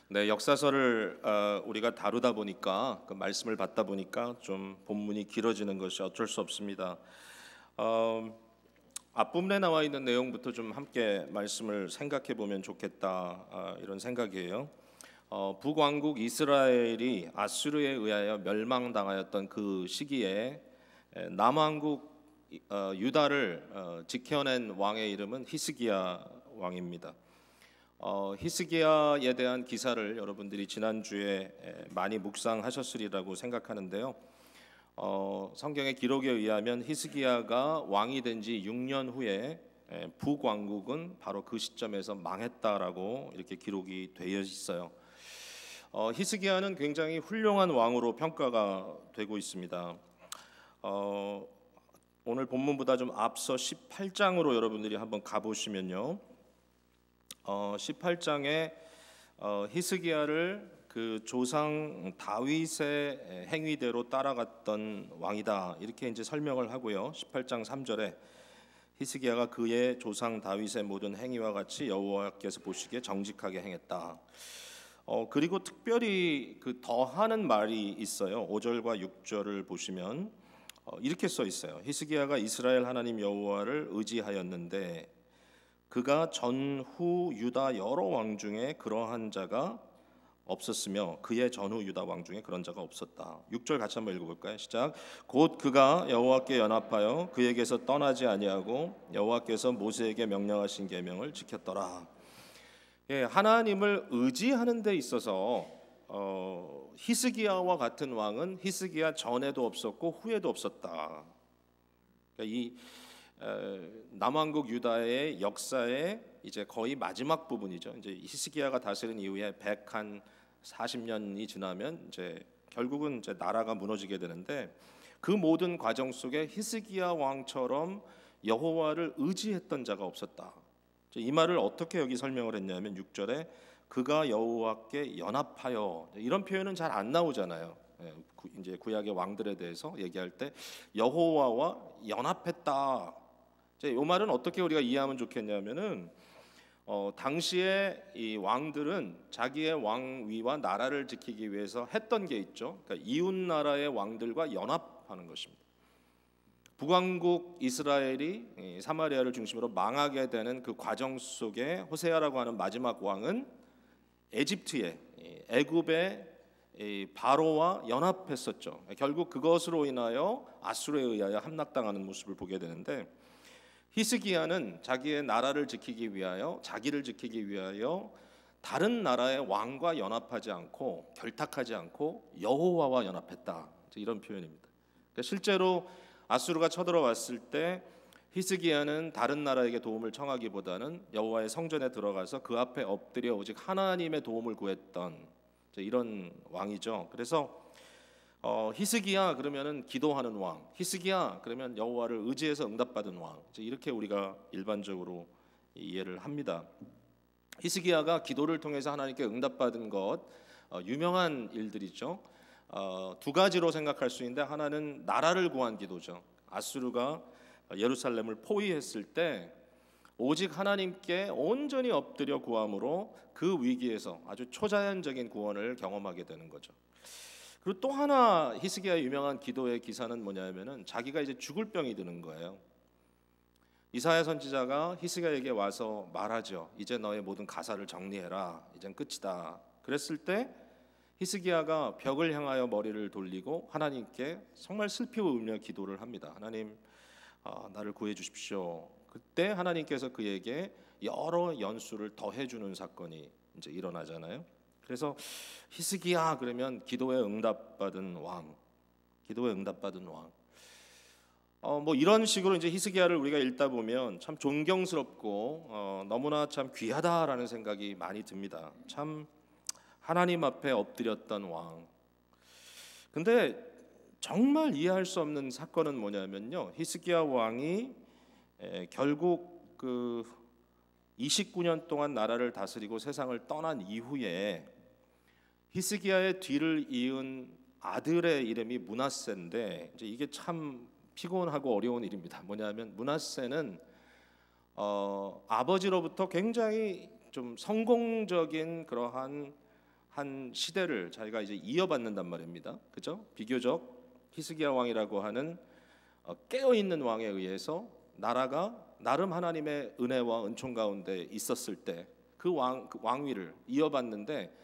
네, 역사서를 우리가 다루다 보니까 그 말씀을 받다 보니까 좀 본문이 길어지는 것이 어쩔 수 없습니다. 앞부분에 나와 있는 내용부터 좀 함께 말씀을 생각해 보면 좋겠다, 이런 생각이에요. 북왕국 이스라엘이 아수르에 의하여 멸망당하였던 그 시기에 남왕국 유다를 지켜낸 왕의 이름은 히스기야 왕입니다. 히스기야에 대한 기사를 여러분들이 지난주에 많이 묵상하셨으리라고 생각하는데요. 성경의 기록에 의하면 히스기야가 왕이 된 지 6년 후에 북왕국은 바로 그 시점에서 망했다라고 이렇게 기록이 되어 있어요. 히스기야는 굉장히 훌륭한 왕으로 평가가 되고 있습니다. 오늘 본문보다 좀 앞서 18장으로 여러분들이 한번 가보시면요. 18장에 히스기야를 그 조상 다윗의 행위대로 따라갔던 왕이다, 이렇게 이제 설명을 하고요. 18장 3절에 히스기야가 그의 조상 다윗의 모든 행위와 같이 여호와께서 보시기에 정직하게 행했다. 그리고 특별히 그 더하는 말이 있어요. 5절과 6절을 보시면 이렇게 써 있어요. 히스기야가 이스라엘 하나님 여호와를 의지하였는데 그가 전후 유다 여러 왕 중에 그러한 자가 없었으며 그의 전후 유다 왕 중에 그런 자가 없었다. 6절 같이 한번 읽어볼까요? 시작. 곧 그가 여호와께 연합하여 그에게서 떠나지 아니하고 여호와께서 모세에게 명령하신 계명을 지켰더라. 하나님을 의지하는 데 있어서 히스기야와 같은 왕은 히스기야 전에도 없었고 후에도 없었다. 이 남왕국 유다의 역사의 이제 거의 마지막 부분이죠. 이제 히스기야가 다스린 이후에 140년이 지나면 이제 결국은 이제 나라가 무너지게 되는데, 그 모든 과정 속에 히스기야 왕처럼 여호와를 의지했던 자가 없었다. 이 말을 어떻게 여기 설명을 했냐면 6절에 그가 여호와께 연합하여, 이런 표현은 잘 안 나오잖아요. 이제 구약의 왕들에 대해서 얘기할 때 여호와와 연합했다. 이 말은 어떻게 우리가 이해하면 좋겠냐면은 당시에 이 왕들은 자기의 왕위와 나라를 지키기 위해서 했던 게 있죠. 그러니까 이웃 나라의 왕들과 연합하는 것입니다. 북왕국 이스라엘이 사마리아를 중심으로 망하게 되는 그 과정 속에 호세아라고 하는 마지막 왕은 에집트의 애굽의 바로와 연합했었죠. 결국 그것으로 인하여 아수르에 의하여 함락당하는 모습을 보게 되는데, 히스기야는 자기의 나라를 지키기 위하여, 자기를 지키기 위하여 다른 나라의 왕과 연합하지 않고 결탁하지 않고 여호와와 연합했다. 이런 표현입니다. 그러니까 실제로 아수르가 쳐들어왔을 때 히스기야는 다른 나라에게 도움을 청하기보다는 여호와의 성전에 들어가서 그 앞에 엎드려 오직 하나님의 도움을 구했던 이런 왕이죠. 그래서 히스기야 그러면은 기도하는 왕, 히스기야 그러면 여호와를 의지해서 응답받은 왕, 이렇게 우리가 일반적으로 이해를 합니다. 히스기야가 기도를 통해서 하나님께 응답받은 것, 유명한 일들이죠. 두 가지로 생각할 수 있는데, 하나는 나라를 구한 기도죠. 아수르가 예루살렘을 포위했을 때 오직 하나님께 온전히 엎드려 구함으로 그 위기에서 아주 초자연적인 구원을 경험하게 되는 거죠. 그리고 또 하나 히스기야의 유명한 기도의 기사는 뭐냐면은 자기가 이제 죽을 병이 드는 거예요. 이사야 선지자가 히스기야에게 와서 말하죠. 이제 너의 모든 가사를 정리해라. 이젠 끝이다. 그랬을 때 히스기야가 벽을 향하여 머리를 돌리고 하나님께 정말 슬피 울며 기도를 합니다. 하나님, 나를 구해 주십시오. 그때 하나님께서 그에게 여러 연수를 더해주는 사건이 이제 일어나잖아요. 그래서 히스기야 그러면 기도에 응답받은 왕, 기도에 응답받은 왕. 뭐 이런 식으로 이제 히스기야를 우리가 읽다 보면 참 존경스럽고 너무나 참 귀하다라는 생각이 많이 듭니다. 참 하나님 앞에 엎드렸던 왕. 근데 정말 이해할 수 없는 사건은 뭐냐면요, 히스기야 왕이 결국 그 29년 동안 나라를 다스리고 세상을 떠난 이후에 히스기야의 뒤를 이은 아들의 이름이 므낫세인데, 이제 이게 참 피곤하고 어려운 일입니다. 뭐냐면 므낫세는 아버지로부터 굉장히 좀 성공적인 그러한 한 시대를 자기가 이제 이어받는단 말입니다. 그죠? 비교적 히스기야 왕이라고 하는 깨어 있는 왕에 의해서 나라가 나름 하나님의 은혜와 은총 가운데 있었을 때 그 왕위를 이어받는데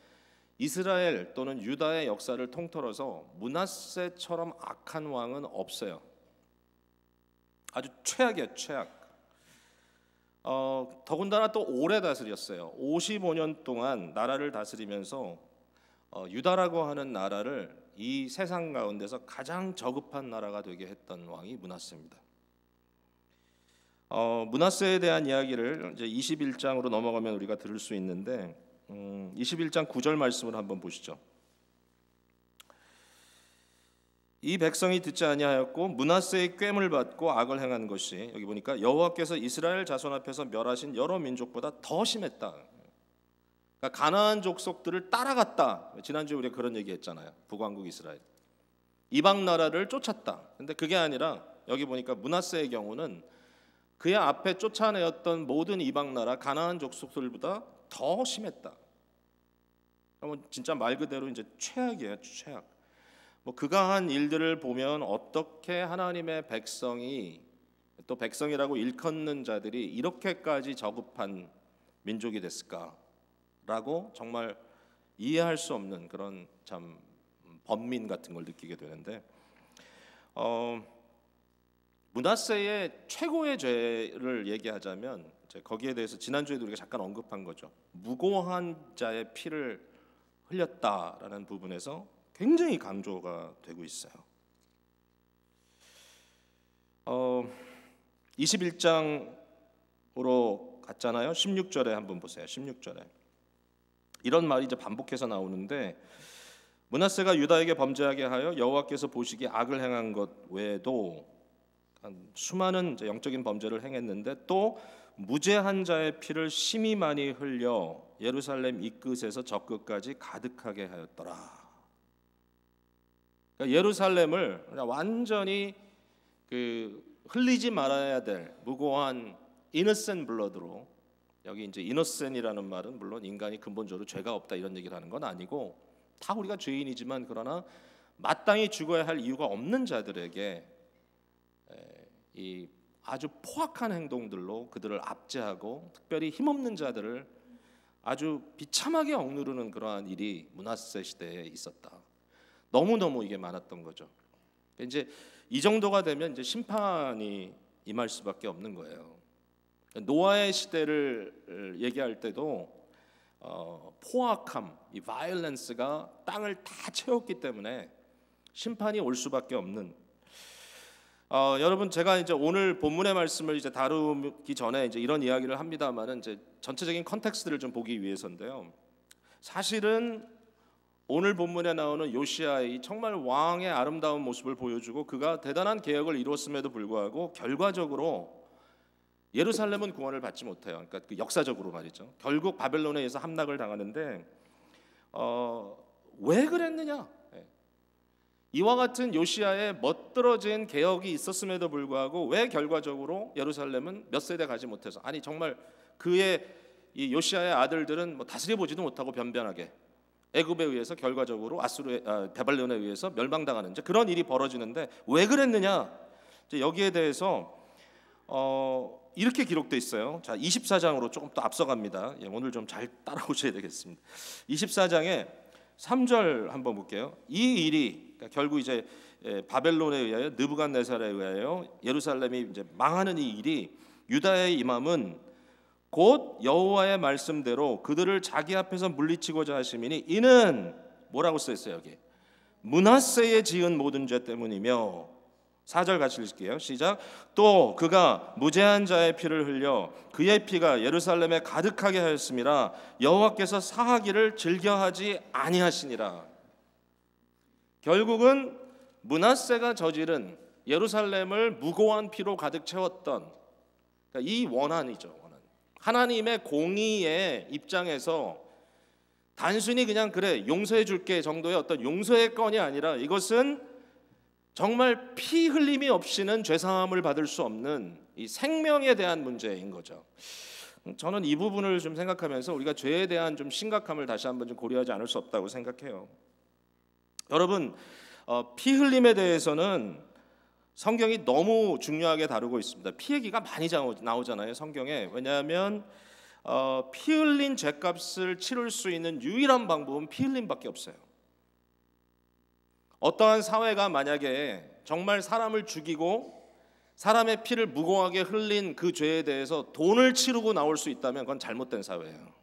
이스라엘 또는 유다의 역사를 통틀어서 므낫세처럼 악한 왕은 없어요. 아주 최악이에요, 최악. 더군다나 또 오래 다스렸어요. 55년 동안 나라를 다스리면서 유다라고 하는 나라를 이 세상 가운데서 가장 저급한 나라가 되게 했던 왕이 므낫세입니다. 므낫세에 대한 이야기를 이제 21장으로 넘어가면 우리가 들을 수 있는데 21장 9절 말씀을 한번 보시죠. 이 백성이 듣지 아니하였고 므낫세의 꾀를 받고 악을 행한 것이, 여기 보니까 여호와께서 이스라엘 자손 앞에서 멸하신 여러 민족보다 더 심했다. 그러니까 가나안 족속들을 따라갔다. 지난주에 우리가 그런 얘기했잖아요. 북왕국 이스라엘 이방 나라를 쫓았다. 근데 그게 아니라 여기 보니까 므낫세의 경우는 그의 앞에 쫓아내었던 모든 이방 나라 가나안 족속들보다 더 심했다. 그러면 진짜 말 그대로 이제 최악이에요, 최악. 뭐 그가 한 일들을 보면 어떻게 하나님의 백성이, 또 백성이라고 일컫는 자들이 이렇게까지 저급한 민족이 됐을까라고 정말 이해할 수 없는 그런 참 번민 같은 걸 느끼게 되는데, 므낫세의 최고의 죄를 얘기하자면 거기에 대해서 지난주에도 우리가 잠깐 언급한 거죠. 무고한 자의 피를 흘렸다라는 부분에서 굉장히 강조가 되고 있어요. 21장으로 갔잖아요. 16절에 한번 보세요. 16절에 이런 말이 이제 반복해서 나오는데, 므낫세가 유다에게 범죄하게 하여 여호와께서 보시기에 악을 행한 것 외에도 수많은 이제 영적인 범죄를 행했는데 또 무죄한 자의 피를 심히 많이 흘려 예루살렘 이끝에서 저끝까지 가득하게 하였더라. 그러니까 예루살렘을 완전히 흘리지 말아야 될 무고한 innocent blood로, 여기 이제 innocent이라는 말은 물론 인간이 근본적으로 죄가 없다 이런 얘기를 하는 건 아니고 다 우리가 죄인이지만 그러나 마땅히 죽어야 할 이유가 없는 자들에게 이 아주 포악한 행동들로 그들을 압제하고 특별히 힘없는 자들을 아주 비참하게 억누르는 그러한 일이 므낫세 시대에 있었다. 너무너무 이게 많았던 거죠. 이제 이 정도가 되면 이제 심판이 임할 수밖에 없는 거예요. 노아의 시대를 얘기할 때도 포악함, 이 바이올런스가 땅을 다 채웠기 때문에 심판이 올 수밖에 없는. 여러분, 제가 이제 오늘 본문의 말씀을 이제 다루기 전에 이제 이런 이야기를 합니다만은 이제 전체적인 컨텍스트를 좀 보기 위해서인데요. 사실은 오늘 본문에 나오는 요시야의 정말 왕의 아름다운 모습을 보여주고 그가 대단한 개혁을 이루었음에도 불구하고 결과적으로 예루살렘은 구원을 받지 못해요. 그러니까 그 역사적으로 말이죠. 결국 바벨론에 의해서 함락을 당하는데 왜 그랬느냐? 이와 같은 요시야의 멋들어진 개혁이 있었음에도 불구하고 왜 결과적으로 예루살렘은 몇 세대 가지 못해서, 아니 정말 그의 이 요시야의 아들들은 뭐 다스려 보지도 못하고 변변하게 애굽에 의해서 결과적으로 바벨론에 의해서 멸망당하는 이제 그런 일이 벌어지는데 왜 그랬느냐? 이제 여기에 대해서 이렇게 기록돼 있어요. 자, 24장으로 조금 또 앞서갑니다. 오늘 좀 잘 따라오셔야 되겠습니다. 24장에 3절 한번 볼게요. 이 일이 그러니까 결국 이제 바벨론에 의하여 느부갓네살에 의하여 예루살렘이 이제 망하는 이 일이 유다의 임함은 곧 여호와의 말씀대로 그들을 자기 앞에서 물리치고자 하심이니 이는 뭐라고 써 있어요 여기? 므낫세의 지은 모든 죄 때문이며. 4절 같이 읽을게요. 시작. 또 그가 무죄한 자의 피를 흘려 그의 피가 예루살렘에 가득하게 하였음이라 여호와께서 사하기를 즐겨하지 아니하시니라. 결국은 므낫세가 저지른 예루살렘을 무고한 피로 가득 채웠던, 그러니까 이 원한이죠. 원한. 하나님의 공의의 입장에서 단순히 그냥 그래 용서해 줄게 정도의 어떤 용서의 건이 아니라 이것은 정말 피 흘림이 없이는 죄사함을 받을 수 없는 이 생명에 대한 문제인 거죠. 저는 이 부분을 좀 생각하면서 우리가 죄에 대한 좀 심각함을 다시 한번 좀 고려하지 않을 수 없다고 생각해요. 여러분, 피 흘림에 대해서는 성경이 너무 중요하게 다루고 있습니다. 피 얘기가 많이 나오잖아요, 성경에. 왜냐하면 피 흘린 죄값을 치를 수 있는 유일한 방법은 피 흘림밖에 없어요. 어떠한 사회가 만약에 정말 사람을 죽이고 사람의 피를 무고하게 흘린 그 죄에 대해서 돈을 치르고 나올 수 있다면 그건 잘못된 사회예요.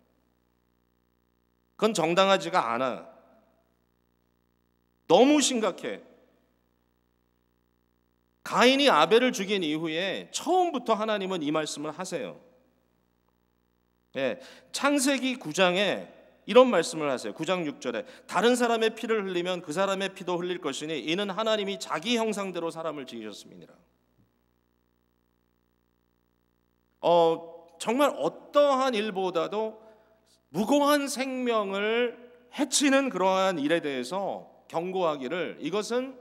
그건 정당하지가 않아. 너무 심각해. 가인이 아벨을 죽인 이후에 처음부터 하나님은 이 말씀을 하세요. 창세기 9장에 이런 말씀을 하세요. 9장 6절에 다른 사람의 피를 흘리면 그 사람의 피도 흘릴 것이니 이는 하나님이 자기 형상대로 사람을 지으셨음이니라. 정말 어떠한 일보다도 무고한 생명을 해치는 그러한 일에 대해서 경고하기를, 이것은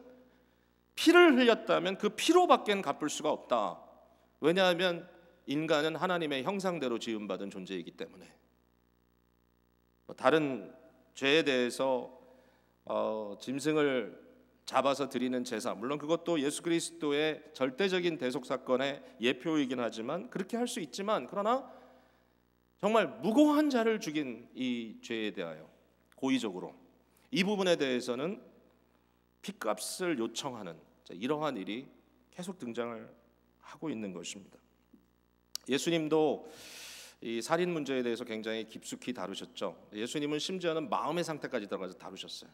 피를 흘렸다면 그 피로밖엔 갚을 수가 없다. 왜냐하면 인간은 하나님의 형상대로 지음받은 존재이기 때문에. 다른 죄에 대해서 짐승을 잡아서 드리는 제사, 물론 그것도 예수 그리스도의 절대적인 대속 사건의 예표이긴 하지만 그렇게 할 수 있지만, 그러나 정말 무고한 자를 죽인 이 죄에 대하여 고의적으로 이 부분에 대해서는 피값을 요청하는 이러한 일이 계속 등장을 하고 있는 것입니다. 예수님도 이 살인 문제에 대해서 굉장히 깊숙이 다루셨죠. 예수님은 심지어는 마음의 상태까지 들어가서 다루셨어요.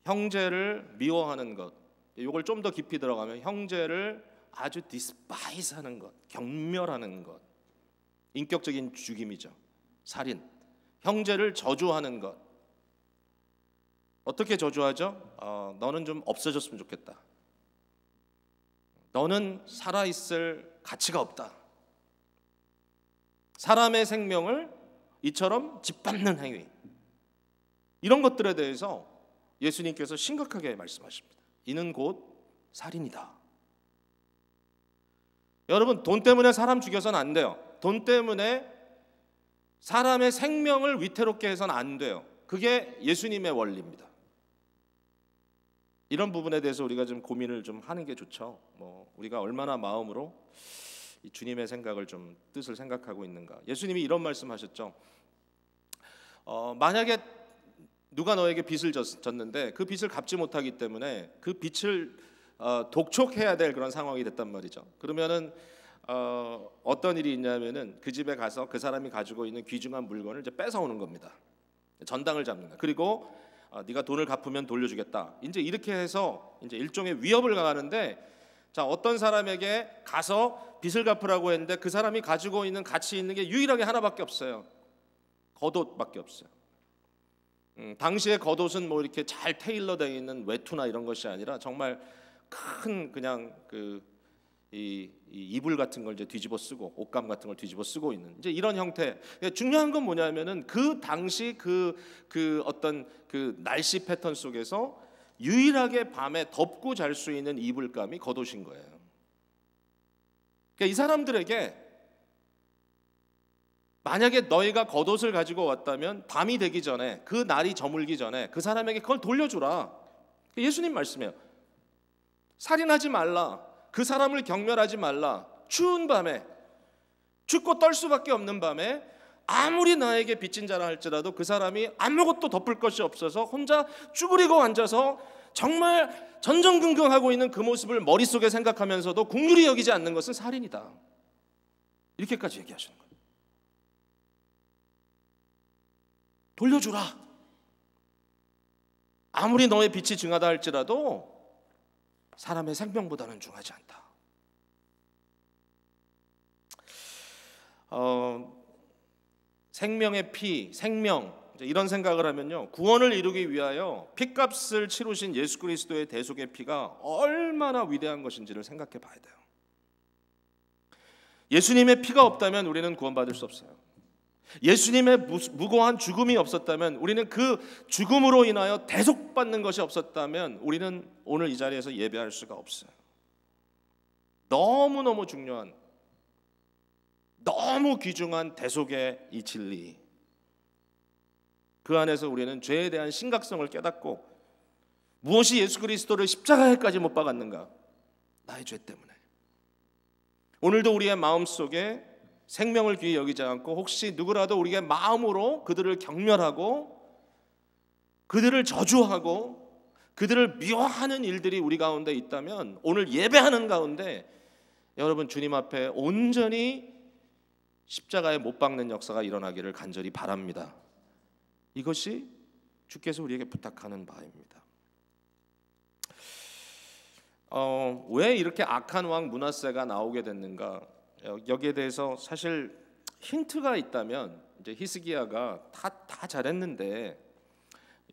형제를 미워하는 것, 이걸 좀 더 깊이 들어가면 형제를 아주 디스파이스하는 것, 경멸하는 것, 인격적인 죽임이죠. 살인, 형제를 저주하는 것. 어떻게 저주하죠? 너는 좀 없어졌으면 좋겠다. 너는 살아있을 가치가 없다. 사람의 생명을 이처럼 짓밟는 행위, 이런 것들에 대해서 예수님께서 심각하게 말씀하십니다. 이는 곧 살인이다. 여러분, 돈 때문에 사람 죽여서는 안 돼요. 돈 때문에 사람의 생명을 위태롭게 해서는 안 돼요. 그게 예수님의 원리입니다. 이런 부분에 대해서 우리가 좀 고민을 좀 하는 게 좋죠. 우리가 얼마나 마음으로 이 주님의 생각을 좀 뜻을 생각하고 있는가. 예수님이 이런 말씀하셨죠. 만약에 누가 너에게 빚을 졌는데 그 빚을 갚지 못하기 때문에 그 빚을 독촉해야 될 그런 상황이 됐단 말이죠. 그러면은 어떤 일이 있냐면은 그 집에 가서 그 사람이 가지고 있는 귀중한 물건을 이제 뺏어오는 겁니다. 전당을 잡는 거야. 그리고 네가 돈을 갚으면 돌려주겠다. 이제 이렇게 해서 이제 일종의 위협을 가하는데, 자, 어떤 사람에게 가서 빚을 갚으라고 했는데 그 사람이 가지고 있는 가치 있는 게 유일하게 하나밖에 없어요. 겉옷밖에 없어요. 당시의 겉옷은 뭐 이렇게 잘 테일러되어 있는 외투나 이런 것이 아니라 정말 큰 그냥 이 이불 같은 걸 이제 뒤집어 쓰고 옷감 같은 걸 뒤집어 쓰고 있는 이제 이런 형태. 중요한 건 뭐냐면은 그 당시 그 어떤 그 날씨 패턴 속에서 유일하게 밤에 덮고 잘 수 있는 이불감이 겉옷인 거예요. 그러니까 이 사람들에게 만약에 너희가 겉옷을 가지고 왔다면 밤이 되기 전에, 그 날이 저물기 전에 그 사람에게 그걸 돌려주라. 예수님 말씀이에요. 살인하지 말라. 그 사람을 경멸하지 말라. 추운 밤에, 춥고 떨 수밖에 없는 밤에 아무리 나에게 빚진 자라 할지라도 그 사람이 아무것도 덮을 것이 없어서 혼자 쭈그리고 앉아서 정말 전전긍긍하고 있는 그 모습을 머릿속에 생각하면서도 긍휼히 여기지 않는 것은 살인이다. 이렇게까지 얘기하시는 거예요. 돌려주라. 아무리 너의 빚이 중하다 할지라도 사람의 생명보다는 중하지 않다. 생명의 피, 생명, 이런 생각을 하면요, 구원을 이루기 위하여 피값을 치르신 예수 그리스도의 대속의 피가 얼마나 위대한 것인지를 생각해 봐야 돼요. 예수님의 피가 없다면 우리는 구원받을 수 없어요. 예수님의 무고한 죽음이 없었다면, 우리는 그 죽음으로 인하여 대속받는 것이 없었다면 우리는 오늘 이 자리에서 예배할 수가 없어요. 너무너무 중요한, 너무 귀중한 대속의 이 진리, 그 안에서 우리는 죄에 대한 심각성을 깨닫고 무엇이 예수 그리스도를 십자가에까지 못 박았는가? 나의 죄 때문에. 오늘도 우리의 마음속에 생명을 귀히 여기지 않고 혹시 누구라도 우리의 마음으로 그들을 경멸하고 그들을 저주하고 그들을 미워하는 일들이 우리 가운데 있다면 오늘 예배하는 가운데 여러분 주님 앞에 온전히 십자가에 못 박는 역사가 일어나기를 간절히 바랍니다. 이것이 주께서 우리에게 부탁하는 바입니다. 왜 이렇게 악한 왕 므낫세가 나오게 됐는가? 여기에 대해서 사실 힌트가 있다면 이제 히스기야가 다 잘했는데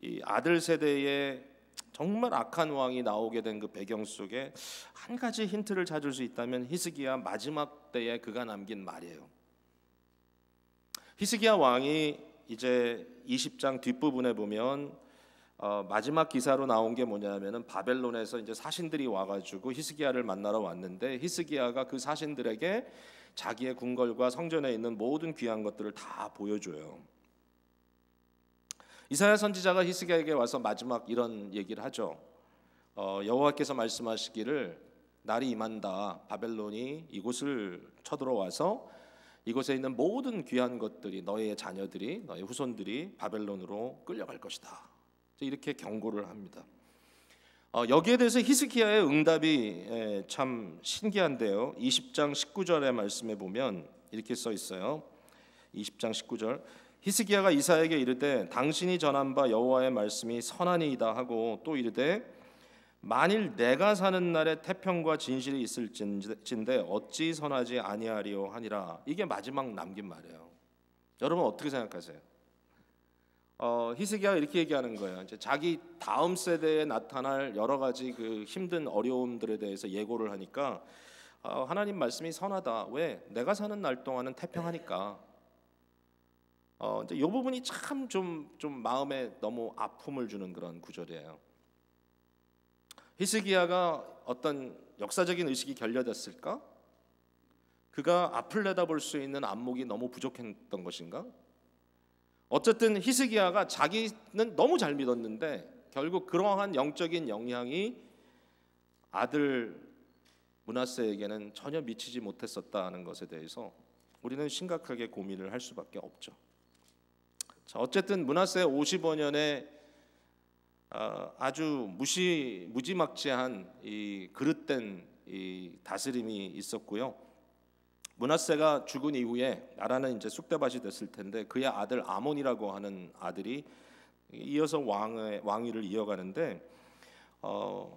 이 아들 세대에 정말 악한 왕이 나오게 된 그 배경 속에 한 가지 힌트를 찾을 수 있다면 히스기야 마지막 때에 그가 남긴 말이에요. 히스기야 왕이 이제 20장 뒷부분에 보면 마지막 기사로 나온 게 뭐냐면은 바벨론에서 이제 사신들이 와가지고 히스기야를 만나러 왔는데 히스기야가 그 사신들에게 자기의 궁궐과 성전에 있는 모든 귀한 것들을 다 보여줘요. 이사야 선지자가 히스기야에게 와서 마지막 이런 얘기를 하죠. 여호와께서 말씀하시기를 날이 임한다. 바벨론이 이곳을 쳐들어와서 이곳에 있는 모든 귀한 것들이 너의 자녀들이 너의 후손들이 바벨론으로 끌려갈 것이다. 이렇게 경고를 합니다. 여기에 대해서 히스기야의 응답이 참 신기한데요. 20장 19절의 말씀에 보면 이렇게 써 있어요. 20장 19절 히스기야가 이사야에게 이르되 당신이 전한 바 여호와의 말씀이 선하니이다 하고 또 이르되 만일 내가 사는 날에 태평과 진실이 있을진데 어찌 선하지 아니하리요 하니라. 이게 마지막 남긴 말이에요. 여러분 어떻게 생각하세요? 히스기야가 이렇게 얘기하는 거예요. 이제 자기 다음 세대에 나타날 여러 가지 그 힘든 어려움들에 대해서 예고를 하니까 하나님 말씀이 선하다. 왜? 내가 사는 날 동안은 태평하니까. 이제 이 부분이 참 좀 마음에 너무 아픔을 주는 그런 구절이에요. 히스기야가 어떤 역사적인 의식이 결여됐을까? 그가 앞을 내다볼 수 있는 안목이 너무 부족했던 것인가? 어쨌든 히스기야가 자기는 너무 잘 믿었는데 결국 그러한 영적인 영향이 아들 므낫세에게는 전혀 미치지 못했었다는 것에 대해서 우리는 심각하게 고민을 할 수밖에 없죠. 자, 어쨌든 므낫세 55년에 아주 무지막지한 이 그릇된 이 다스림이 있었고요. 므낫세가 죽은 이후에 나라는 이제 쑥대밭이 됐을 텐데 그의 아들 아몬이라고 하는 아들이 이어서 왕위를 이어가는데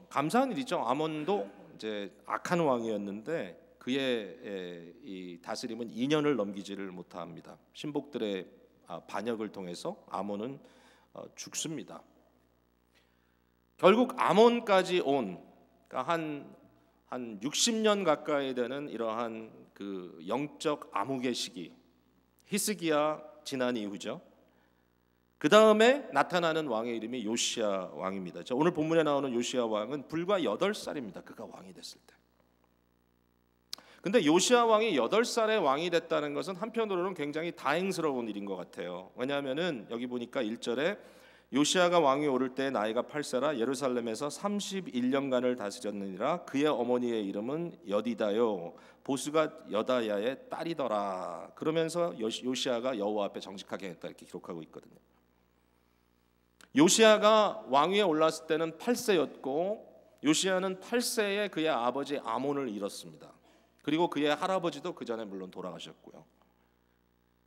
감사한 일이죠. 아몬도 이제 악한 왕이었는데 그의 이 다스림은 2년을 넘기지를 못합니다. 신복들의 반역을 통해서 아몬은 죽습니다. 결국 아몬까지 온 그러니까 한 60년 가까이 되는 이러한 그 영적 암흑의 시기, 히스기야 지난 이후죠. 그 다음에 나타나는 왕의 이름이 요시야 왕입니다. 오늘 본문에 나오는 요시야 왕은 불과 8살입니다. 그가 왕이 됐을 때. 근데 요시야 왕이 8살에 왕이 됐다는 것은 한편으로는 굉장히 다행스러운 일인 것 같아요. 왜냐하면은 여기 보니까 1절에 요시야가 왕이 오를 때 나이가 8세라 예루살렘에서 31년간을 다스렸느니라. 그의 어머니의 이름은 여디다요 보스가 여다야의 딸이더라. 그러면서 요시야가 여호와 앞에 정직하게 했다 이렇게 기록하고 있거든요. 요시야가 왕위에 올랐을 때는 8세였고 요시야는 8세에 그의 아버지 아몬을 잃었습니다. 그리고 그의 할아버지도 그 전에 물론 돌아가셨고요.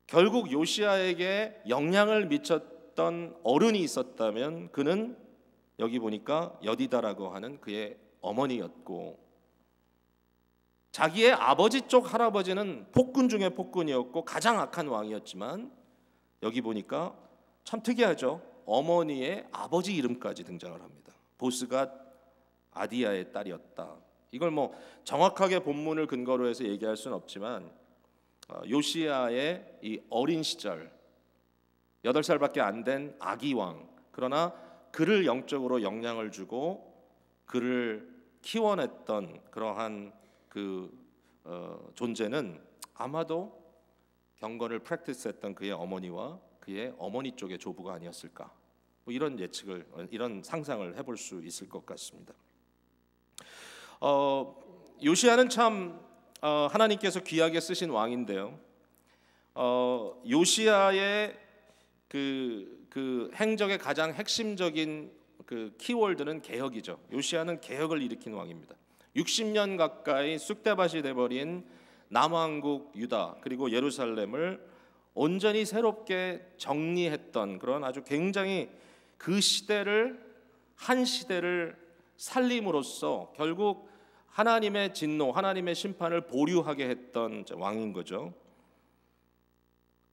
결국 요시야에게 영향을 미쳤던 어른이 있었다면 그는 여기 보니까 여디다라고 하는 그의 어머니였고 자기의 아버지 쪽 할아버지는 폭군 중에 폭군이었고 가장 악한 왕이었지만 여기 보니까 참 특이하죠. 어머니의 아버지 이름까지 등장을 합니다. 보스가 아디야의 딸이었다. 이걸 뭐 정확하게 본문을 근거로 해서 얘기할 수는 없지만 요시야의 이 어린 시절 8살밖에 안 된 아기 왕, 그러나 그를 영적으로 영향을 주고 그를 키워냈던 그러한 그 존재는 아마도 경건을 프랙티스했던 그의 어머니와 그의 어머니 쪽의 조부가 아니었을까? 뭐 이런 예측을, 이런 상상을 해볼 수 있을 것 같습니다. 요시야는 참 하나님께서 귀하게 쓰신 왕인데요. 요시야의 그 행적의 가장 핵심적인 그 키워드는 개혁이죠. 요시야는 개혁을 일으킨 왕입니다. 60년 가까이 쑥대밭이 돼버린 남왕국 유다 그리고 예루살렘을 온전히 새롭게 정리했던 그런 아주 굉장히 그 시대를 한 시대를 살림으로써 결국 하나님의 진노, 하나님의 심판을 보류하게 했던 왕인 거죠.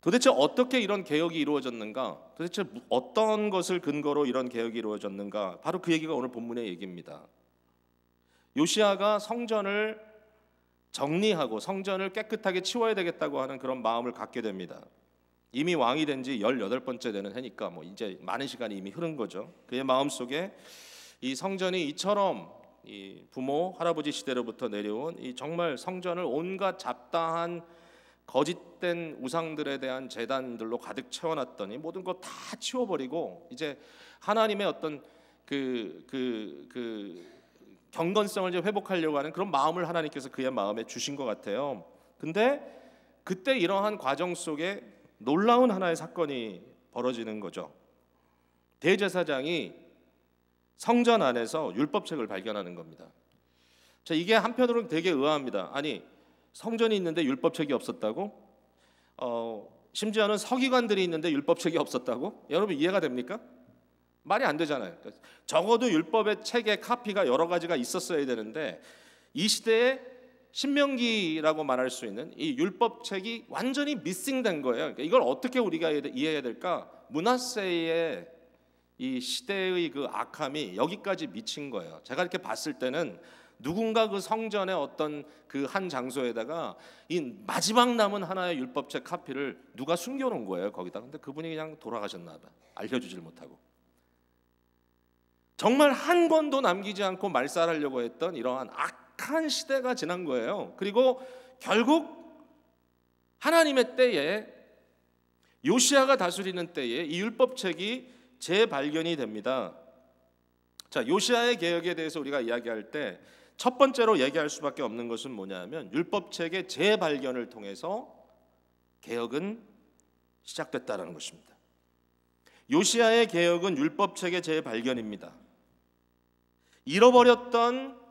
도대체 어떻게 이런 개혁이 이루어졌는가? 도대체 어떤 것을 근거로 이런 개혁이 이루어졌는가? 바로 그 얘기가 오늘 본문의 얘기입니다. 요시야가 성전을 정리하고 성전을 깨끗하게 치워야 되겠다고 하는 그런 마음을 갖게 됩니다. 이미 왕이 된 지 18번째 되는 해니까 뭐 이제 많은 시간이 이미 흐른 거죠. 그의 마음속에 이 성전이 이처럼 이 부모, 할아버지 시대로부터 내려온 이 정말 성전을 온갖 잡다한 거짓된 우상들에 대한 제단들로 가득 채워놨더니 모든 것 다 치워버리고 이제 하나님의 어떤 경건성을 이제 회복하려고 하는 그런 마음을 하나님께서 그의 마음에 주신 것 같아요. 근데 그때 이러한 과정 속에 놀라운 하나의 사건이 벌어지는 거죠. 대제사장이 성전 안에서 율법책을 발견하는 겁니다. 자, 이게 한편으로는 되게 의아합니다. 아니, 성전이 있는데 율법책이 없었다고? 심지어는 서기관들이 있는데 율법책이 없었다고? 여러분 이해가 됩니까? 말이 안 되잖아요. 적어도 율법의 책의 카피가 여러 가지가 있었어야 되는데 이 시대에 신명기라고 말할 수 있는 이 율법책이 완전히 미싱된 거예요. 그러니까 이걸 어떻게 우리가 이해해야 될까? 므낫세의 이 시대의 그 악함이 여기까지 미친 거예요. 제가 이렇게 봤을 때는 누군가 그 성전의 어떤 그 한 장소에다가 이 마지막 남은 하나의 율법책 카피를 누가 숨겨놓은 거예요 거기다. 근데 그분이 그냥 돌아가셨나 봐. 알려주질 못하고. 정말 한 권도 남기지 않고 말살하려고 했던 이러한 악한 시대가 지난 거예요. 그리고 결국 하나님의 때에 요시야가 다스리는 때에 이 율법책이 재발견이 됩니다. 자, 요시야의 개혁에 대해서 우리가 이야기할 때 첫 번째로 얘기할 수밖에 없는 것은 뭐냐면 율법책의 재발견을 통해서 개혁은 시작됐다는 것입니다. 요시야의 개혁은 율법책의 재발견입니다. 잃어버렸던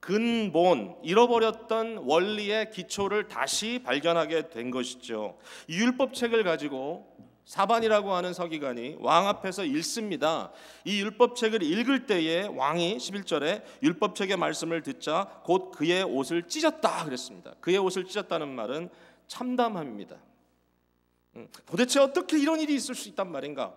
근본, 잃어버렸던 원리의 기초를 다시 발견하게 된 것이죠. 이 율법책을 가지고 사반이라고 하는 서기관이 왕 앞에서 읽습니다. 이 율법책을 읽을 때에 왕이 11절에 율법책의 말씀을 듣자 곧 그의 옷을 찢었다 그랬습니다. 그의 옷을 찢었다는 말은 참담함입니다. 도대체 어떻게 이런 일이 있을 수 있단 말인가?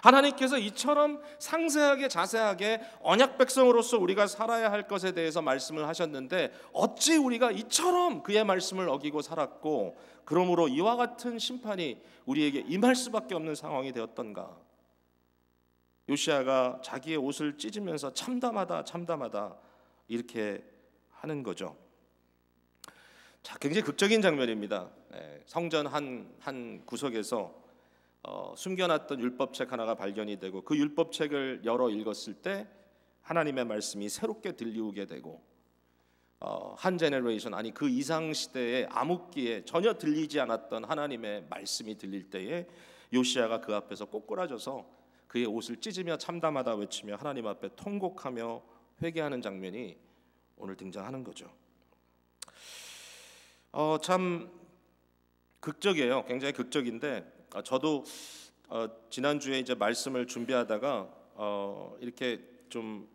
하나님께서 이처럼 상세하게 자세하게 언약 백성으로서 우리가 살아야 할 것에 대해서 말씀을 하셨는데 어찌 우리가 이처럼 그의 말씀을 어기고 살았고 그러므로 이와 같은 심판이 우리에게 임할 수밖에 없는 상황이 되었던가? 요시야가 자기의 옷을 찢으면서 참담하다 참담하다 이렇게 하는 거죠. 자, 굉장히 극적인 장면입니다. 성전 한 구석에서 숨겨놨던 율법책 하나가 발견이 되고 그 율법책을 열어 읽었을 때 하나님의 말씀이 새롭게 들리우게 되고 한 제너레이션 아니 그 이상 시대의 암흑기에 전혀 들리지 않았던 하나님의 말씀이 들릴 때에 요시야가 그 앞에서 꼬꾸라져서 그의 옷을 찢으며 참담하다 외치며 하나님 앞에 통곡하며 회개하는 장면이 오늘 등장하는 거죠. 참 극적이에요. 굉장히 극적인데 저도 지난주에 이제 말씀을 준비하다가 이렇게 좀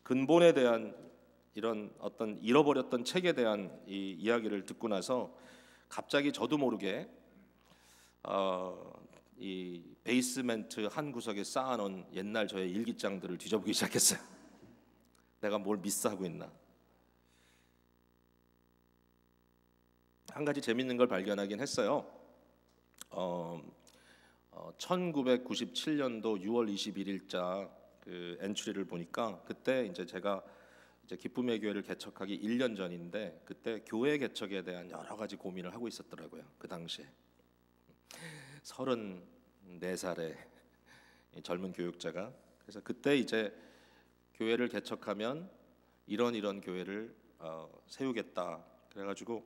근본에 대한 이런 어떤 잃어버렸던 책에 대한 이 이야기를 듣고 나서 갑자기 저도 모르게 이 베이스멘트 한 구석에 쌓아놓은 옛날 저의 일기장들을 뒤져보기 시작했어요. 내가 뭘 미스하고 있나? 한 가지 재밌는 걸 발견하긴 했어요. 1997년도 6월 21일자 그 엔트리를 보니까 그때 이제 제가 이제 기쁨의 교회를 개척하기 1년 전인데 그때 교회 개척에 대한 여러 가지 고민을 하고 있었더라고요. 그 당시에 34살의 젊은 교육자가. 그래서 그때 이제 교회를 개척하면 이런 교회를 세우겠다. 그래가지고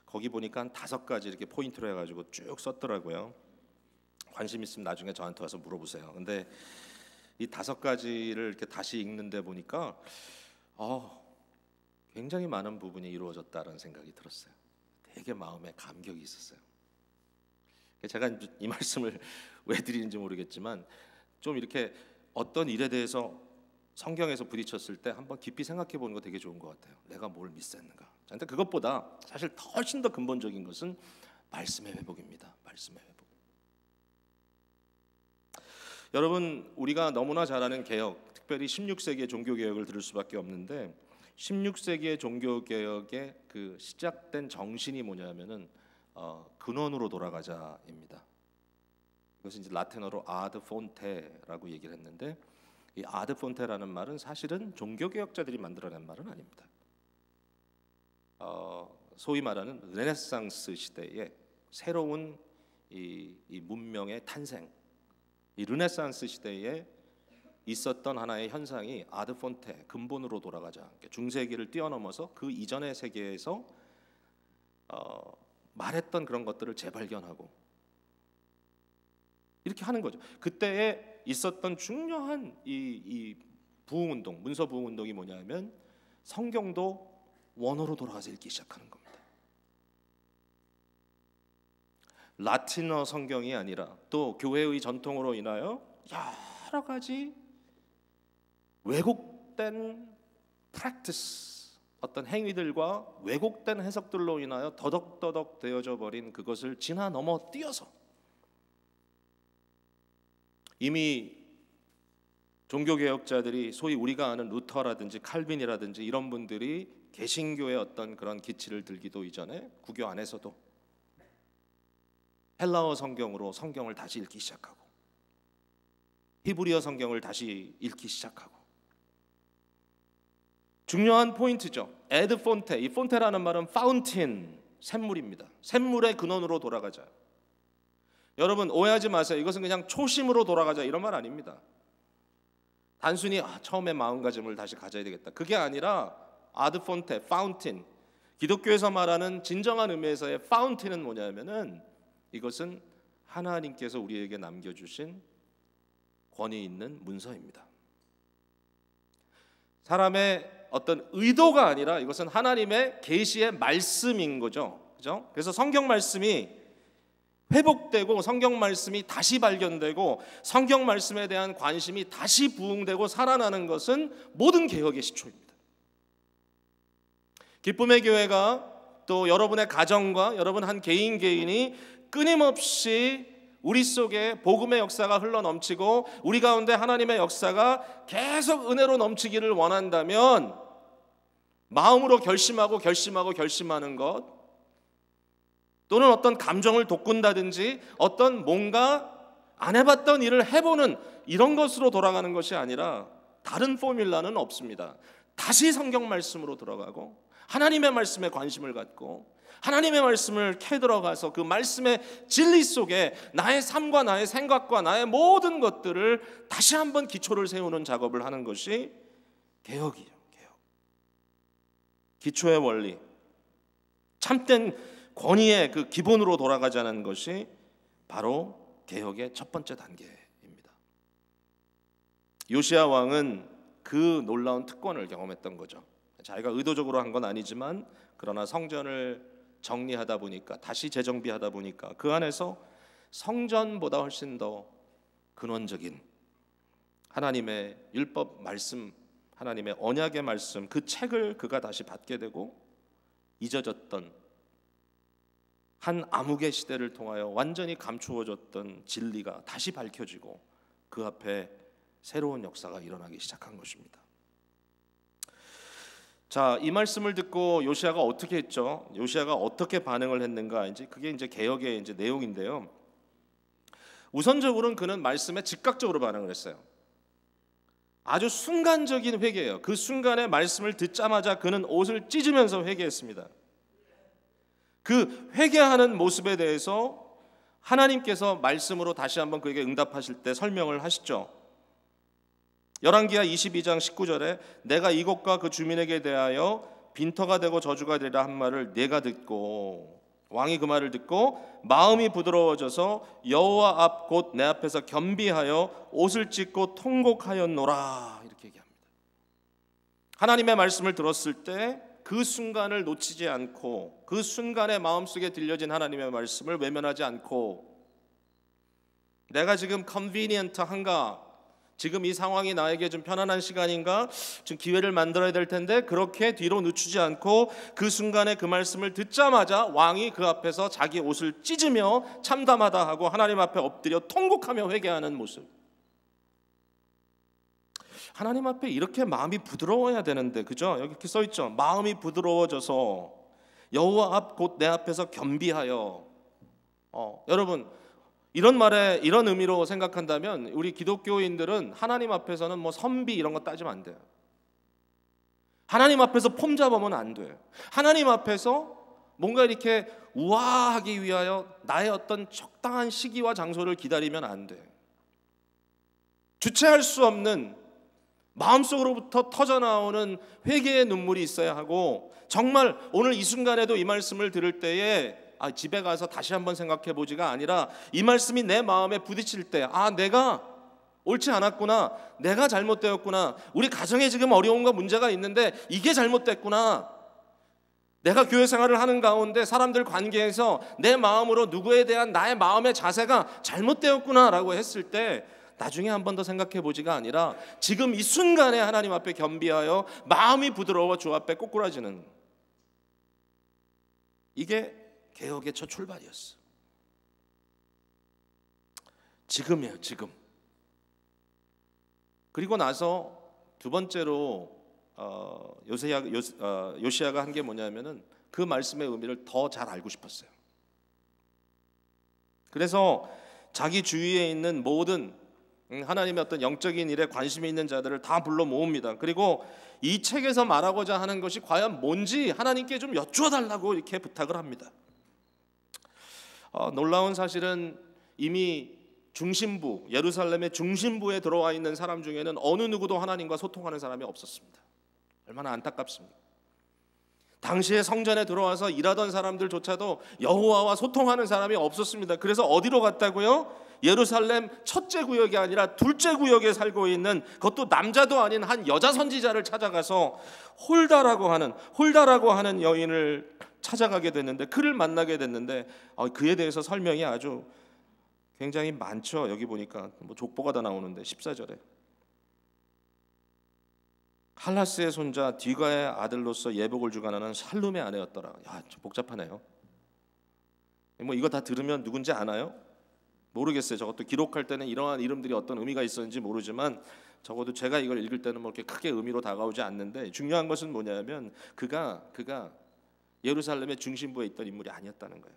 거기 보니까 한 5가지 이렇게 포인트로 해가지고 쭉 썼더라고요. 관심 있으면 나중에 저한테 와서 물어보세요. 근데 이 5가지를 이렇게 다시 읽는데 보니까 굉장히 많은 부분이 이루어졌다는 생각이 들었어요. 되게 마음에 감격이 있었어요. 제가 이 말씀을 왜 드리는지 모르겠지만 좀 이렇게 어떤 일에 대해서 성경에서 부딪혔을 때 한번 깊이 생각해 보는 거 되게 좋은 것 같아요. 내가 뭘 미스했는가. 근데 그것보다 사실 훨씬 더 근본적인 것은 말씀의 회복입니다. 말씀의 회복. 여러분, 우리가 너무나 잘 아는 개혁, 특별히 16세기의 종교개혁을 들을 수밖에 없는데 16세기의 종교개혁의 그 시작된 정신이 뭐냐면은 근원으로 돌아가자입니다. 이것은 이제 라틴어로 아드 폰테라고 얘기를 했는데 이 아드 폰테라는 말은 사실은 종교개혁자들이 만들어낸 말은 아닙니다. 소위 말하는 르네상스 시대의 새로운 이 문명의 탄생, 이 르네상스 시대에 있었던 하나의 현상이 아드 폰테, 근본으로 돌아가자. 중세기를 뛰어넘어서 그 이전의 세계에서 말했던 그런 것들을 재발견하고 이렇게 하는 거죠. 그때에 있었던 중요한 이 부흥운동, 문서 부흥운동이 뭐냐면 성경도 원어로 돌아가서 읽기 시작하는 겁니다. 라틴어 성경이 아니라 또 교회의 전통으로 인하여 여러 가지 왜곡된 프랙티스, 어떤 행위들과 왜곡된 해석들로 인하여 더덕더덕 되어져 버린 그것을 지나 넘어 뛰어서 이미 종교개혁자들이 소위 우리가 아는 루터라든지 칼빈이라든지 이런 분들이 개신교의 어떤 그런 기치를 들기도 이전에 구교 안에서도 헬라어 성경으로 성경을 다시 읽기 시작하고 히브리어 성경을 다시 읽기 시작하고 중요한 포인트죠. 에드 폰테, 이 폰테라는 말은 파운틴, 샘물입니다. 샘물의 근원으로 돌아가자. 여러분 오해하지 마세요. 이것은 그냥 초심으로 돌아가자 이런 말 아닙니다. 단순히 처음에 마음가짐을 다시 가져야 되겠다. 그게 아니라 아드 폰테, 파운틴. 기독교에서 말하는 진정한 의미에서의 파운틴은 뭐냐면은 이것은 하나님께서 우리에게 남겨주신 권위 있는 문서입니다. 사람의 어떤 의도가 아니라 이것은 하나님의 계시의 말씀인 거죠. 그죠? 그래서 성경 말씀이 회복되고 성경 말씀이 다시 발견되고 성경 말씀에 대한 관심이 다시 부흥되고 살아나는 것은 모든 개혁의 시초입니다. 기쁨의 교회가 또 여러분의 가정과 여러분 한 개인이 끊임없이 우리 속에 복음의 역사가 흘러넘치고 우리 가운데 하나님의 역사가 계속 은혜로 넘치기를 원한다면 마음으로 결심하는 것 또는 어떤 감정을 돋군다든지 어떤 뭔가 안 해봤던 일을 해보는 이런 것으로 돌아가는 것이 아니라 다른 포뮬라는 없습니다. 다시 성경 말씀으로 들어가고 하나님의 말씀에 관심을 갖고 하나님의 말씀을 캐 들어가서 그 말씀의 진리 속에 나의 삶과 나의 생각과 나의 모든 것들을 다시 한번 기초를 세우는 작업을 하는 것이 개혁이에요. 개혁. 기초의 원리, 참된 권위의 그 기본으로 돌아가자는 것이 바로 개혁의 첫 번째 단계입니다. 요시야 왕은 그 놀라운 특권을 경험했던 거죠. 자기가 의도적으로 한 건 아니지만 그러나 성전을 정리하다 보니까 다시 재정비하다 보니까 그 안에서 성전보다 훨씬 더 근원적인 하나님의 율법 말씀, 하나님의 언약의 말씀 그 책을 그가 다시 받게 되고 잊어졌던 한 암흑의 시대를 통하여 완전히 감추어졌던 진리가 다시 밝혀지고 그 앞에 새로운 역사가 일어나기 시작한 것입니다. 자, 이 말씀을 듣고 요시야가 어떻게 했죠? 요시야가 어떻게 반응을 했는가? 그게 이제 개혁의 내용인데요. 우선적으로는 그는 말씀에 즉각적으로 반응을 했어요. 아주 순간적인 회개예요. 그 순간에 말씀을 듣자마자 그는 옷을 찢으면서 회개했습니다. 그 회개하는 모습에 대해서 하나님께서 말씀으로 다시 한번 그에게 응답하실 때 설명을 하시죠. 열왕기하 22장 19절에 내가 이곳과 그 주민에게 대하여 빈터가 되고 저주가 되리라 한 말을 내가 듣고, 왕이 그 말을 듣고 마음이 부드러워져서 여호와 앞 곧 내 앞에서 겸비하여 옷을 찢고 통곡하였노라, 이렇게 얘기합니다. 하나님의 말씀을 들었을 때 그 순간을 놓치지 않고, 그 순간에 마음속에 들려진 하나님의 말씀을 외면하지 않고, 내가 지금 컨비니언트한가, 지금 이 상황이 나에게 좀 편안한 시간인가, 좀 기회를 만들어야 될 텐데, 그렇게 뒤로 늦추지 않고 그 순간에 그 말씀을 듣자마자 왕이 그 앞에서 자기 옷을 찢으며 참담하다 하고 하나님 앞에 엎드려 통곡하며 회개하는 모습. 하나님 앞에 이렇게 마음이 부드러워야 되는데, 그죠? 여기 이렇게 써 있죠. 마음이 부드러워져서 여호와 앞 곧 내 앞에서 겸비하여. 여러분, 이런 말에 이런 의미로 생각한다면 우리 기독교인들은 하나님 앞에서는 뭐 선비 이런 거 따지면 안 돼요. 하나님 앞에서 폼 잡으면 안 돼요. 하나님 앞에서 뭔가 이렇게 우아하기 위하여 나의 어떤 적당한 시기와 장소를 기다리면 안 돼요. 주체할 수 없는 마음속으로부터 터져나오는 회개의 눈물이 있어야 하고, 정말 오늘 이 순간에도 이 말씀을 들을 때에 집에 가서 다시 한번 생각해 보지가 아니라 이 말씀이 내 마음에 부딪힐 때, 내가 옳지 않았구나, 내가 잘못되었구나, 우리 가정에 지금 어려움과 문제가 있는데 이게 잘못됐구나, 내가 교회 생활을 하는 가운데 사람들 관계에서 내 마음으로 누구에 대한 나의 마음의 자세가 잘못되었구나라고 했을 때 나중에 한 번 더 생각해 보지가 아니라 지금 이 순간에 하나님 앞에 겸비하여 마음이 부드러워 주 앞에 꼬꾸라지는, 이게 개혁의 첫 출발이었어. 지금이에요, 지금. 그리고 나서 두 번째로 요시야가 한 게 뭐냐면은 그 말씀의 의미를 더 잘 알고 싶었어요. 그래서 자기 주위에 있는 모든 하나님의 어떤 영적인 일에 관심이 있는 자들을 다 불러 모읍니다. 그리고 이 책에서 말하고자 하는 것이 과연 뭔지 하나님께 좀 여쭈어 달라고 이렇게 부탁을 합니다. 놀라운 사실은 이미 중심부, 예루살렘의 중심부에 들어와 있는 사람 중에는 어느 누구도 하나님과 소통하는 사람이 없었습니다. 얼마나 안타깝습니까? 당시에 성전에 들어와서 일하던 사람들조차도 여호와와 소통하는 사람이 없었습니다. 그래서 어디로 갔다고요? 예루살렘 첫째 구역이 아니라 둘째 구역에 살고 있는, 그것도 남자도 아닌 한 여자 선지자를 찾아가서 홀다라고 하는 여인을 찾아가게 됐는데, 그를 만나게 됐는데 그에 대해서 설명이 아주 굉장히 많죠. 여기 보니까 뭐 족보가 다 나오는데 14절에 할라스의 손자 디가의 아들로서 예복을 주관하는 살룸의 아내였더라. 좀 복잡하네요. 뭐 이거 다 들으면 누군지 아나요? 모르겠어요. 저것도 기록할 때는 이러한 이름들이 어떤 의미가 있었는지 모르지만 적어도 제가 이걸 읽을 때는 뭐 이렇게 크게 의미로 다가오지 않는데, 중요한 것은 뭐냐면 그가 예루살렘의 중심부에 있던 인물이 아니었다는 거예요.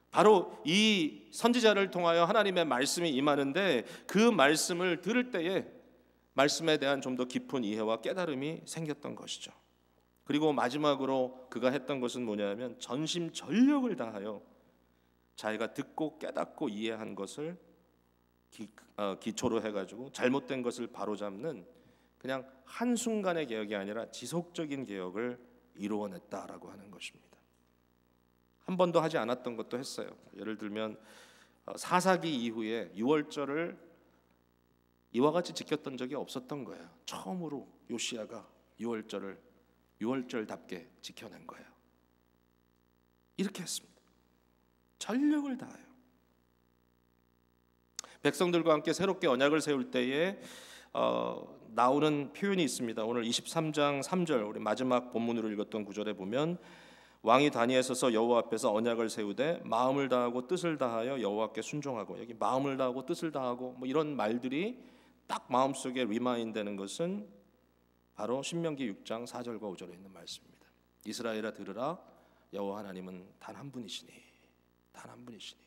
바로 이 선지자를 통하여 하나님의 말씀이 임하는데, 그 말씀을 들을 때에 말씀에 대한 좀 더 깊은 이해와 깨달음이 생겼던 것이죠. 그리고 마지막으로 그가 했던 것은 뭐냐면 전심전력을 다하여 자기가 듣고 깨닫고 이해한 것을 기초로 해가지고 잘못된 것을 바로잡는, 그냥 한순간의 개혁이 아니라 지속적인 개혁을 이루어냈다라고 하는 것입니다. 한 번도 하지 않았던 것도 했어요. 예를 들면 사사기 이후에 유월절을 이와 같이 지켰던 적이 없었던 거예요. 처음으로 요시야가 유월절을 유월절답게 지켜낸 거예요. 이렇게 했습니다. 전력을 다하여 백성들과 함께 새롭게 언약을 세울 때에 나오는 표현이 있습니다. 오늘 23장 3절, 우리 마지막 본문으로 읽었던 구절에 보면 왕이 단위에 서서 여호와 앞에서 언약을 세우되 마음을 다하고 뜻을 다하여 여호와께 순종하고, 여기 마음을 다하고 뜻을 다하고 뭐 이런 말들이 딱 마음속에 리마인드되는 것은 바로 신명기 6장 4절과 5절에 있는 말씀입니다. 이스라엘아 들으라, 여호와 하나님은 단 한 분이시니, 단 한 분이시니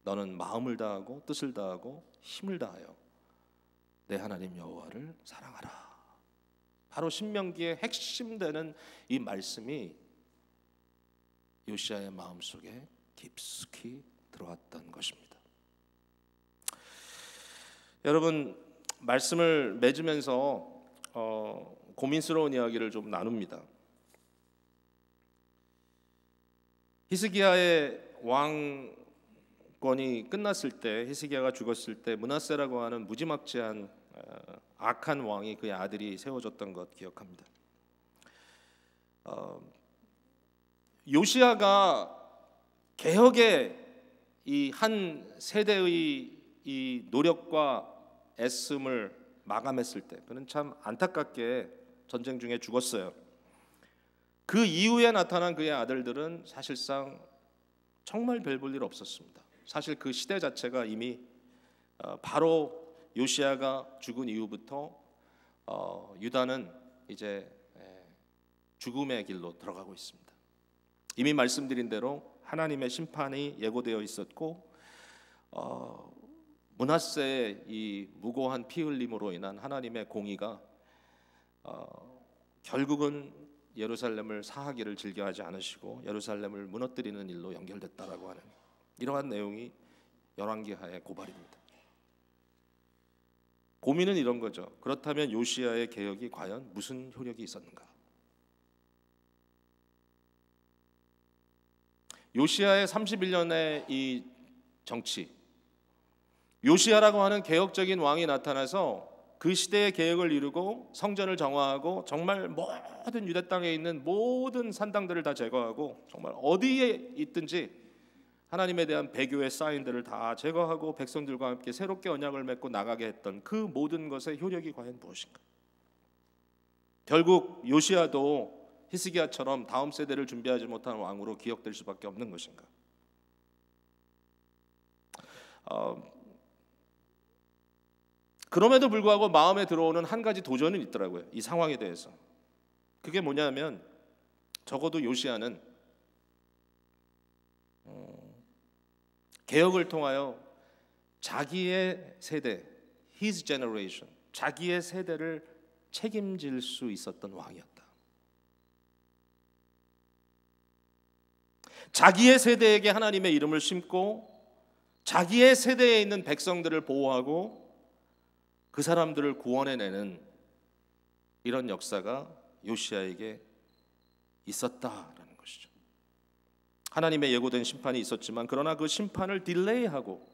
너는 마음을 다하고 뜻을 다하고 힘을 다하여 내 하나님 여호와를 사랑하라. 바로 신명기의 핵심되는 이 말씀이 요시야의 마음속에 깊숙이 들어왔던 것입니다. 여러분, 말씀을 맺으면서 고민스러운 이야기를 좀 나눕니다. 히스기야의 왕권이 끝났을 때, 히스기야가 죽었을 때 므낫세라고 하는 무지막지한 악한 왕이 그의 아들이 세워졌던 것 기억합니다. 요시야가 개혁의 이 한 세대의 이 노력과 애씀을 마감했을 때 그는 참 안타깝게 전쟁 중에 죽었어요. 그 이후에 나타난 그의 아들들은 사실상 정말 별 볼 일 없었습니다. 사실 그 시대 자체가 이미 바로 요시야가 죽은 이후부터 유다는 이제 죽음의 길로 들어가고 있습니다. 이미 말씀드린 대로 하나님의 심판이 예고되어 있었고 므낫세의 이 무고한 피 흘림으로 인한 하나님의 공의가 결국은 예루살렘을 사하기를 즐겨하지 않으시고 예루살렘을 무너뜨리는 일로 연결됐다라고 하는 이러한 내용이 열왕기하의 고발입니다. 고민은 이런 거죠. 그렇다면 요시야의 개혁이 과연 무슨 효력이 있었는가? 요시야의 31년의 이 정치, 요시야라고 하는 개혁적인 왕이 나타나서 그 시대의 개혁을 이루고 성전을 정화하고 정말 모든 유대 땅에 있는 모든 산당들을 다 제거하고 정말 어디에 있든지 하나님에 대한 배교의 사인들을 다 제거하고 백성들과 함께 새롭게 언약을 맺고 나가게 했던 그 모든 것의 효력이 과연 무엇인가? 결국 요시야도 히스기야처럼 다음 세대를 준비하지 못한 왕으로 기억될 수밖에 없는 것인가? 그럼에도 불구하고 마음에 들어오는 한 가지 도전은 있더라고요. 이 상황에 대해서. 그게 뭐냐면 적어도 요시야는 개혁을 통하여 자기의 세대, his generation, 자기의 세대를 책임질 수 있었던 왕이었다. 자기의 세대에게 하나님의 이름을 심고 자기의 세대에 있는 백성들을 보호하고 그 사람들을 구원해내는 이런 역사가 요시야에게 있었다라는 것이죠. 하나님의 예고된 심판이 있었지만 그러나 그 심판을 딜레이하고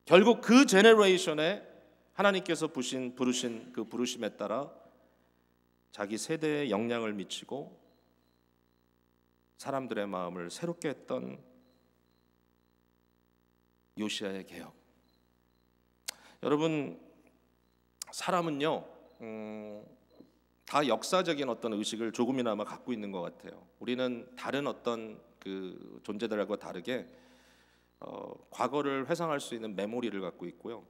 결국 그 제너레이션에 하나님께서 부르신 그 부르심에 따라 자기 세대에 영향을 미치고 사람들의 마음을 새롭게 했던 요시야의 개혁. 여러분, 사람은요 다 역사적인 어떤 의식을 조금이나마 갖고 있는 것 같아요. 우리는 다른 어떤 그 존재들과 다르게 과거를 회상할 수 있는 메모리를 갖고 있고요.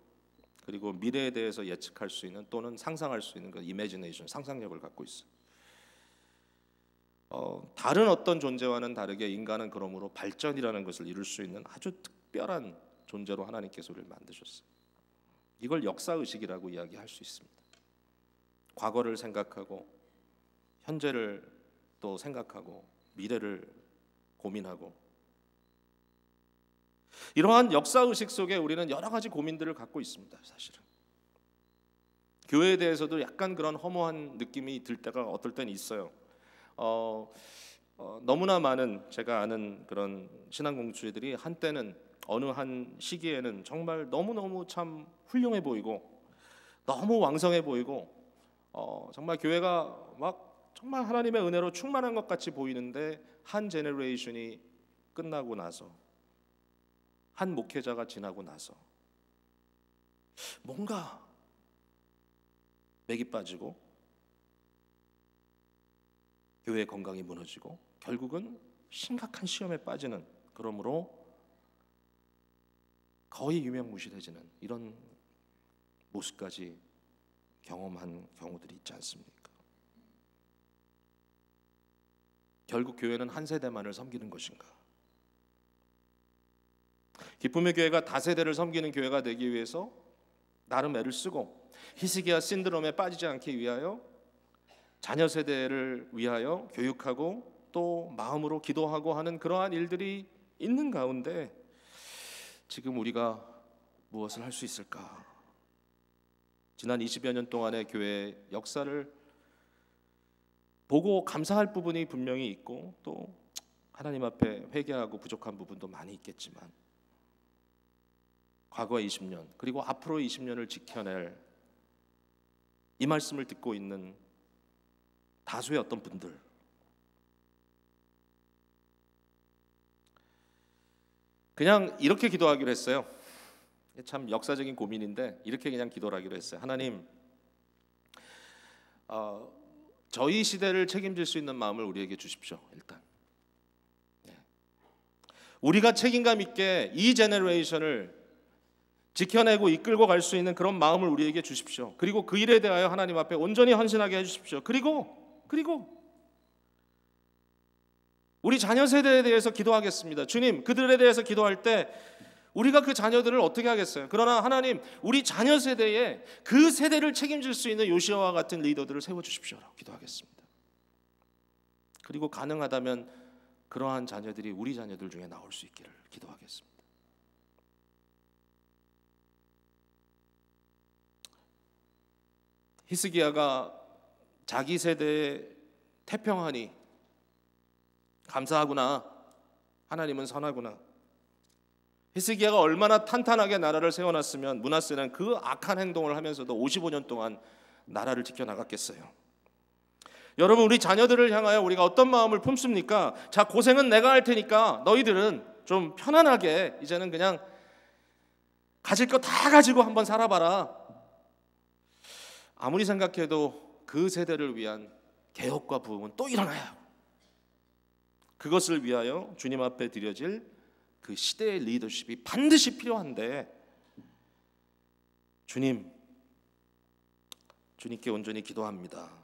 그리고 미래에 대해서 예측할 수 있는 또는 상상할 수 있는 그 이미지네이션, 상상력을 갖고 있어요. 다른 어떤 존재와는 다르게 인간은 그러므로 발전이라는 것을 이룰 수 있는 아주 특별한 존재로 하나님께서 우리를 만드셨어요. 이걸 역사의식이라고 이야기할 수 있습니다. 과거를 생각하고 현재를 또 생각하고 미래를 고민하고 이러한 역사의식 속에 우리는 여러 가지 고민들을 갖고 있습니다. 사실은 교회에 대해서도 약간 그런 허무한 느낌이 들 때가 어떨 때는 있어요. 너무나 많은 제가 아는 그런 신앙 공동체들이 한때는 어느 한 시기에는 정말 너무너무 참 훌륭해 보이고 너무 왕성해 보이고 정말 교회가 막 정말 하나님의 은혜로 충만한 것 같이 보이는데 한 제너레이션이 끝나고 나서 한 목회자가 지나고 나서 뭔가 맥이 빠지고 교회의 건강이 무너지고 결국은 심각한 시험에 빠지는, 그러므로 거의 유명무실해지는 이런 모습까지 경험한 경우들이 있지 않습니까? 결국 교회는 한 세대만을 섬기는 것인가? 기쁨의 교회가 다세대를 섬기는 교회가 되기 위해서 나름 애를 쓰고 히스기야 신드롬에 빠지지 않기 위하여 자녀 세대를 위하여 교육하고 또 마음으로 기도하고 하는 그러한 일들이 있는 가운데 지금 우리가 무엇을 할 수 있을까? 지난 20여 년 동안의 교회의 역사를 보고 감사할 부분이 분명히 있고 또 하나님 앞에 회개하고 부족한 부분도 많이 있겠지만 과거 20년 그리고 앞으로 20년을 지켜낼 이 말씀을 듣고 있는 다수의 어떤 분들, 그냥 이렇게 기도하기로 했어요. 참 역사적인 고민인데 이렇게 그냥 기도를 하기로 했어요. 하나님, 저희 시대를 책임질 수 있는 마음을 우리에게 주십시오. 일단 우리가 책임감 있게 이 제너레이션을 지켜내고 이끌고 갈 수 있는 그런 마음을 우리에게 주십시오. 그리고 그 일에 대하여 하나님 앞에 온전히 헌신하게 해주십시오. 그리고 우리 자녀 세대에 대해서 기도하겠습니다. 주님, 그들에 대해서 기도할 때 우리가 그 자녀들을 어떻게 하겠어요? 그러나 하나님, 우리 자녀 세대에 그 세대를 책임질 수 있는 요시아와 같은 리더들을 세워주십시오라고 기도하겠습니다. 그리고 가능하다면 그러한 자녀들이 우리 자녀들 중에 나올 수 있기를 기도하겠습니다. 히스기야가 자기 세대에 태평하니 감사하구나, 하나님은 선하구나. 히스기야가 얼마나 탄탄하게 나라를 세워놨으면 므낫세는 그 악한 행동을 하면서도 55년 동안 나라를 지켜나갔겠어요. 여러분, 우리 자녀들을 향하여 우리가 어떤 마음을 품습니까? 자, 고생은 내가 할 테니까 너희들은 좀 편안하게 이제는 그냥 가질 거 다 가지고 한번 살아봐라. 아무리 생각해도 그 세대를 위한 개혁과 부흥은 또 일어나요. 그것을 위하여 주님 앞에 드려질 그 시대의 리더십이 반드시 필요한데 주님께 온전히 기도합니다.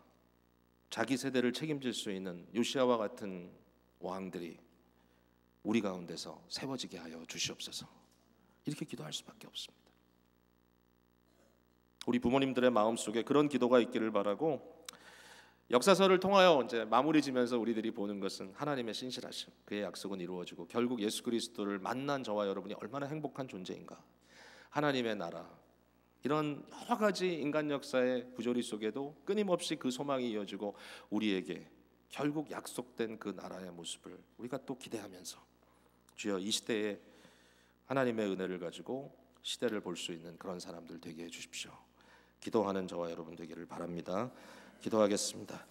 자기 세대를 책임질 수 있는 요시아와 같은 왕들이 우리 가운데서 세워지게 하여 주시옵소서. 이렇게 기도할 수밖에 없습니다. 우리 부모님들의 마음속에 그런 기도가 있기를 바라고, 역사서를 통하여 이제 마무리 지면서 우리들이 보는 것은 하나님의 신실하심, 그의 약속은 이루어지고 결국 예수 그리스도를 만난 저와 여러분이 얼마나 행복한 존재인가. 하나님의 나라, 이런 여러 가지 인간 역사의 부조리 속에도 끊임없이 그 소망이 이어지고 우리에게 결국 약속된 그 나라의 모습을 우리가 또 기대하면서 주여 이 시대에 하나님의 은혜를 가지고 시대를 볼 수 있는 그런 사람들 되게 해주십시오. 기도하는 저와 여러분 되기를 바랍니다. 기도하겠습니다.